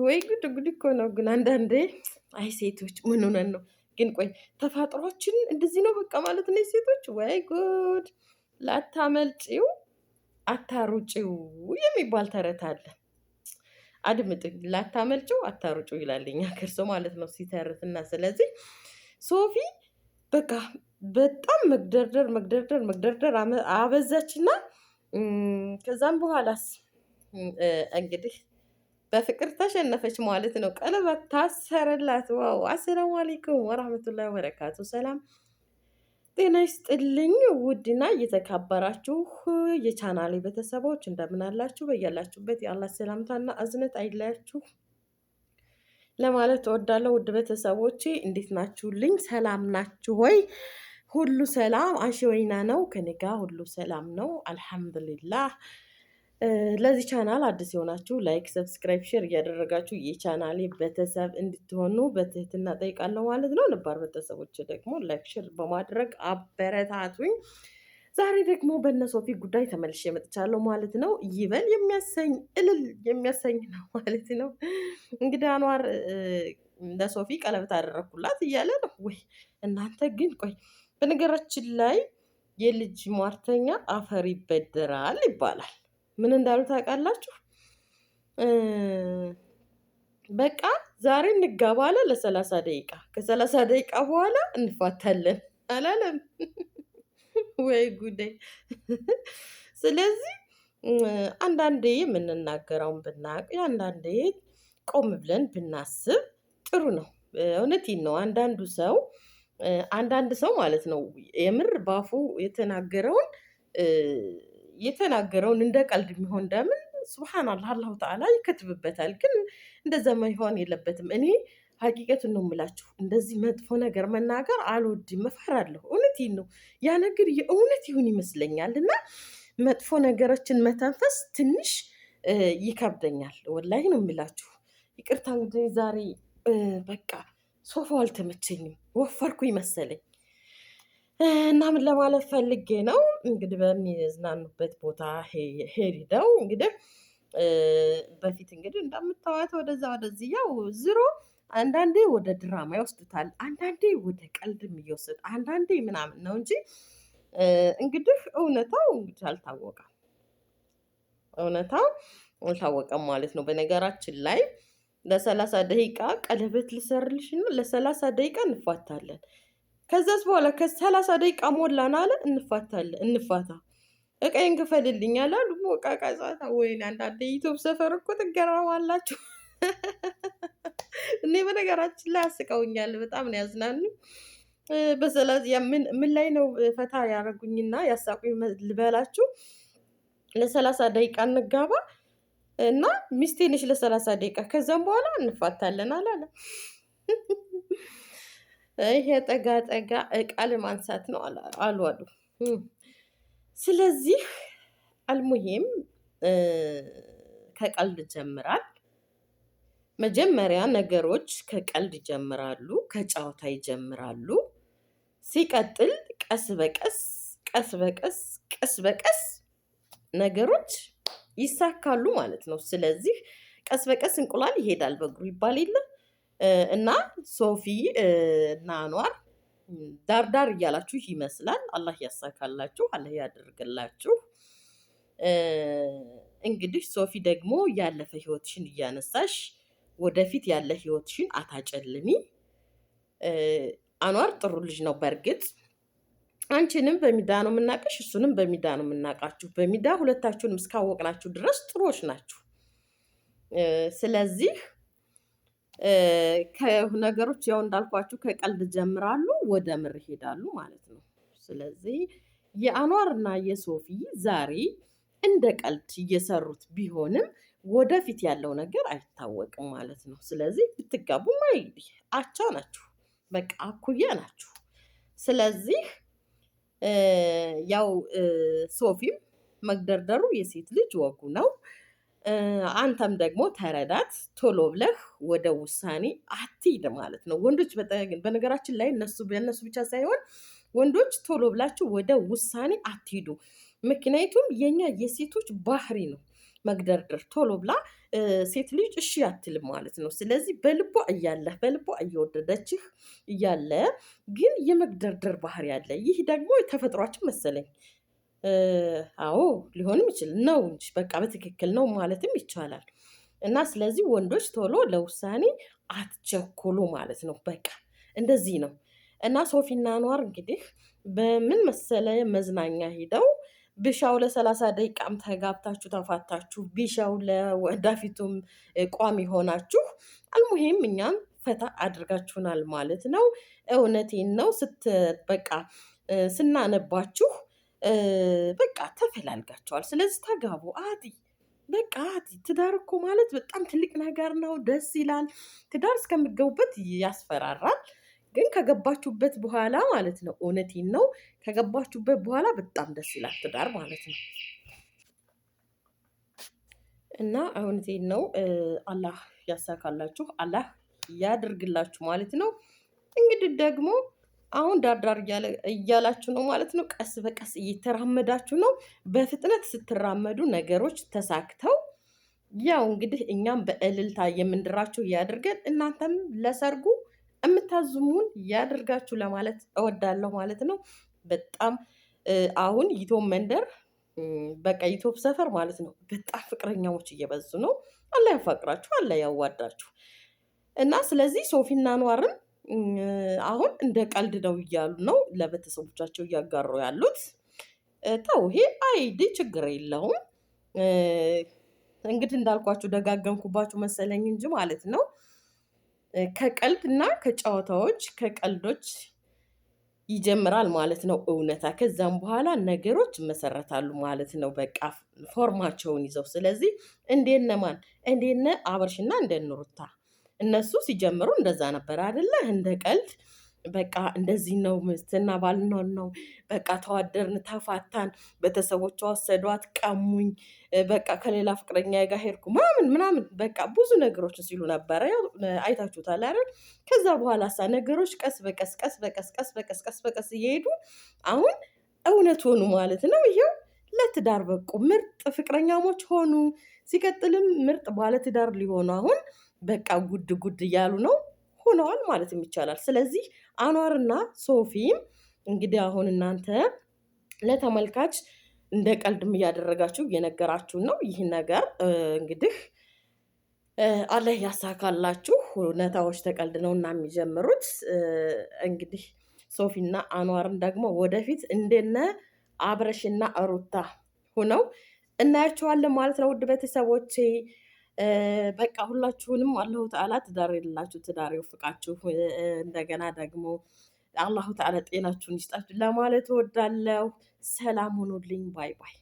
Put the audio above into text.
ወይ ጉድ ጉድ እኮ ነው ግን አንዳንዴ አይ ሴቶች ምን ሆነን ነው ግን? ቆይ ተፋጥሯችን እንደዚህ ነው በቃ ማለት ነው ሴቶች። ወይ ጉድ! ላታመልጪው አታሩጪው የሚባል ተረት አለ። አድምጡኝ፣ ላታመልጪው አታሩጪው ይላል የኛ ሀገር ሰው ማለት ነው ሲተርት። እና ስለዚህ ሶፊ በቃ በጣም መግደርደር መግደርደር መግደርደር አበዛችና ከዛም በኋላስ እንግዲህ በፍቅር ተሸነፈች ማለት ነው። ቀለበት ታሰረላት። ዋው! አሰላሙ አለይኩም ወራህመቱላሂ ወበረካቱ። ሰላም ጤና ይስጥልኝ። ውድና እየተከበራችሁ የቻናሌ ቤተሰቦች እንደምን አላችሁ? በያላችሁበት የአላህ ሰላምታና እዝነት አይለያችሁ ለማለት እወዳለሁ። ውድ ቤተሰቦቼ እንዴት ናችሁልኝ? ሰላም ናችሁ ወይ? ሁሉ ሰላም አሸወይና ነው። ከኔ ጋ ሁሉ ሰላም ነው አልሐምዱሊላህ። ለዚህ ቻናል አዲስ የሆናችሁ ላይክ፣ ሰብስክራይብ፣ ሼር እያደረጋችሁ የቻናሌ ቤተሰብ እንድትሆኑ በትህትና ጠይቃለሁ ማለት ነው። ነባር ቤተሰቦች ደግሞ ላይክ፣ ሼር በማድረግ አበረታቱኝ። ዛሬ ደግሞ በእነ ሶፊ ጉዳይ ተመልሼ መጥቻለሁ ማለት ነው። ይበል የሚያሰኝ እልል የሚያሰኝ ነው ማለት ነው። እንግዲህ አንዋር ለሶፊ ቀለበት አደረኩላት እያለ ነው ወይ እናንተ ግን ቆይ፣ በነገራችን ላይ የልጅ ሟርተኛ አፈር ይበደራል ይባላል። ምን እንዳሉ ታውቃላችሁ? በቃ ዛሬ እንጋባ አለ ለ30 ደቂቃ፣ ከ30 ደቂቃ በኋላ እንፋታለን አላለም? ወይ ጉዴ! ስለዚህ አንዳንዴ የምንናገረውን ብናቅ፣ አንዳንዴ ቆም ብለን ብናስብ ጥሩ ነው። እውነቴን ነው። አንዳንድ ሰው ማለት ነው የምር ባፉ የተናገረውን እንደ ቀልድ የሚሆን እንደምን ሱብሃንአላህ አላሁ ተዓላ ይከትብበታል። ግን እንደዛ መሆን የለበትም። እኔ ሀቂቀቱን ነው የምላችሁ። እንደዚህ መጥፎ ነገር መናገር አልወድም፣ እፈራለሁ። እውነቴን ነው። ያ ነገር የእውነት ይሁን ይመስለኛል እና መጥፎ ነገሮችን መተንፈስ ትንሽ ይከብደኛል። ወላሂ ነው የምላችሁ። ይቅርታ እንግዲህ ዛሬ በቃ ሶፋው አልተመቸኝም፣ ወፈርኩኝ መሰለኝ። እና ምን ለማለት ፈልጌ ነው እንግዲህ በሚዝናኑበት ቦታ ሄደው እንግዲህ በፊት እንግዲህ እንደምታዋት ወደዛ ወደዚህ ያው ዝሮ አንዳንዴ ወደ ድራማ ይወስዱታል፣ አንዳንዴ ወደ ቀልድም እየወሰዱ አንዳንዴ ምናምን ነው እንጂ እንግዲህ እውነታው እንግዲህ አልታወቀም። እውነታው አልታወቀም ማለት ነው። በነገራችን ላይ ለ30 ደቂቃ ቀለበት ልሰርልሽ ነው፣ ለ30 ደቂቃ እንፋታለን። ከዛስ በኋላ ከ30 ደቂቃ ሞላን አለ እንፋታለን፣ እንፋታ እቃዬን ክፈልልኝ አላሉ። ሞቃቃ ጻታ ወይኔ! አንዳንድ ዩቱብ ሰፈር እኮ ትገረማላችሁ። እኔ በነገራችን ላይ አስቀውኛል፣ በጣም ነው ያዝናኑ። በሰላዚያ ምን ላይ ነው ፈታ ያደረጉኝና ያሳቁኝ ልበላችሁ። ለ30 ደቂቃ እንጋባ እና ሚስቴ ነሽ ለ30 ደቂቃ፣ ከዛም በኋላ እንፋታለን አላለ። ይሄ ጠጋ ጠጋ እቃ ለማንሳት ነው አሉ አሉ። ስለዚህ አልሙሂም ከቀልድ ጀምራል። መጀመሪያ ነገሮች ከቀልድ ይጀምራሉ፣ ከጨዋታ ይጀምራሉ። ሲቀጥል ቀስ በቀስ ቀስ በቀስ ቀስ በቀስ ነገሮች ይሳካሉ ማለት ነው። ስለዚህ ቀስ በቀስ እንቁላል ይሄዳል በእግሩ ይባል የለ እና ሶፊ እና አንዋር ዳርዳር እያላችሁ ይመስላል። አላህ ያሳካላችሁ፣ አላህ ያደርግላችሁ። እንግዲህ ሶፊ ደግሞ ያለፈ ህይወትሽን እያነሳሽ ወደፊት ያለ ህይወትሽን አታጨልሚ። አንዋር ጥሩ ልጅ ነው። በእርግጥ አንቺንም በሚዳ ነው የምናቀሽ፣ እሱንም በሚዳ ነው የምናቃችሁ። በሚዳ ሁለታችሁንም እስካወቅናችሁ ድረስ ጥሩዎች ናችሁ። ስለዚህ ከነገሮች ያው እንዳልኳችሁ ከቀልድ ጀምራሉ ወደ ምር ይሄዳሉ ማለት ነው። ስለዚህ የአንዋር እና የሶፊ ዛሬ እንደ ቀልድ እየሰሩት ቢሆንም ወደፊት ያለው ነገር አይታወቅም ማለት ነው። ስለዚህ ብትጋቡ አቻ ናችሁ፣ በቃ አኩያ ናችሁ። ስለዚህ ያው ሶፊም መግደርደሩ የሴት ልጅ ወጉ ነው። አንተም ደግሞ ተረዳት፣ ቶሎ ብለህ ወደ ውሳኔ አትሂድ ማለት ነው። ወንዶች በነገራችን ላይ በእነሱ ብቻ ሳይሆን ወንዶች ቶሎ ብላችሁ ወደ ውሳኔ አትሂዱ። ምክንያቱም የኛ የሴቶች ባህሪ ነው መግደርደር ቶሎ ብላ ሴት ልጅ እሺ አትልም ማለት ነው። ስለዚህ በልቧ እየወደደችህ እያለ ግን የመግደርደር ባህሪ አለ። ይህ ደግሞ ተፈጥሯችን መሰለኝ። አዎ ሊሆንም ይችል ነው እንጂ በቃ በትክክል ነው ማለትም ይቻላል። እና ስለዚህ ወንዶች ቶሎ ለውሳኔ አትቸኩሉ ማለት ነው። በቃ እንደዚህ ነው። እና ሶፊና አንዋር እንግዲህ በምን መሰለ መዝናኛ ሄደው ቢሻው ለ30 ደቂቃም ተጋብታችሁ ተፋታችሁ፣ ቢሻው ለወደፊቱም ቋሚ ሆናችሁ አልሙሂም እኛም ፈታ አድርጋችሁናል ማለት ነው። እውነቴን ነው። በቃ ስናነባችሁ በቃ ተፈላልጋችኋል። ስለዚህ ተጋቡ። በቃ ትዳር እኮ ማለት በጣም ትልቅ ነገር ነው። ደስ ይላል። ትዳር እስከምትገቡበት ያስፈራራል። ግን ከገባችሁበት በኋላ ማለት ነው፣ እውነቴን ነው፣ ከገባችሁበት በኋላ በጣም ደስ ይላል ትዳር ማለት ነው። እና እውነቴን ነው። አላህ ያሳካላችሁ፣ አላህ ያድርግላችሁ ማለት ነው። እንግዲህ ደግሞ አሁን ዳርዳር እያላችሁ ነው ማለት ነው። ቀስ በቀስ እየተራመዳችሁ ነው። በፍጥነት ስትራመዱ ነገሮች ተሳክተው ያው እንግዲህ እኛም በእልልታ የምንድራችሁ ያድርገን፣ እናንተም ለሰርጉ የምታዝሙን ያድርጋችሁ ለማለት እወዳለሁ ማለት ነው። በጣም አሁን ዩቲዩብ መንደር በቃ ዩቲዩብ ሰፈር ማለት ነው በጣም ፍቅረኛዎች እየበዙ ነው። አላህ ያፋቅራችሁ፣ አላህ ያዋዳችሁ እና ስለዚህ ሶፊና አንዋርም አሁን እንደ ቀልድ ነው እያሉ ነው ለቤተሰቦቻቸው እያጋሩ ያሉት። ተው ይሄ አይዲ ችግር የለውም። እንግዲህ እንዳልኳችሁ ደጋገምኩባችሁ መሰለኝ እንጂ ማለት ነው። ከቀልድ እና ከጨዋታዎች ከቀልዶች ይጀምራል ማለት ነው እውነታ። ከዛም በኋላ ነገሮች ይመሰረታሉ ማለት ነው። በቃ ፎርማቸውን ይዘው። ስለዚህ እንደነማን እንደነ አብርሽና እንደነ ሩታ እነሱ ሲጀምሩ እንደዛ ነበር አይደለ? እንደ ቀልድ በቃ እንደዚህ ነው ሚስትና ባል ነው። በቃ ተዋደርን፣ ተፋታን፣ ቤተሰቦቿ ወሰዷት፣ ቀሙኝ፣ በቃ ከሌላ ፍቅረኛ ጋር ሄድኩ ምናምን ምናምን በቃ ብዙ ነገሮችን ሲሉ ነበረ። ያው አይታችሁታል አይደል? ከዛ በኋላ ነገሮች ቀስ በቀስ ቀስ በቀስ እየሄዱ አሁን እውነት ሆኑ ማለት ነው። ይሄው ለትዳር በቁ፣ ምርጥ ፍቅረኛሞች ሆኑ። ሲቀጥልም ምርጥ ባለትዳር ሊሆኑ አሁን በቃ ጉድ ጉድ እያሉ ነው ሆነዋል ማለትም ይቻላል። ስለዚህ አንዋርና ሶፊም እንግዲህ አሁን እናንተ ለተመልካች እንደ ቀልድም እያደረጋችሁ እየነገራችሁ ነው። ይህን ነገር እንግዲህ አላህ ያሳካላችሁ። እውነታዎች ተቀልድ ነው እና የሚጀምሩት እንግዲህ ሶፊና አንዋርን ደግሞ ወደፊት እንደነ አብረሽና ሩታ ሆነው እናያቸዋለን ማለት ነው። ውድ ቤተሰቦቼ በቃ ሁላችሁንም አላሁ ተዓላ ትዳር የሌላችሁ ትዳር ይወፍቃችሁ። እንደገና ደግሞ አላሁ ተዓላ ጤናችሁን ይስጣችሁ ለማለት እወዳለሁ። ሰላም ሁኑልኝ። ባይ ባይ።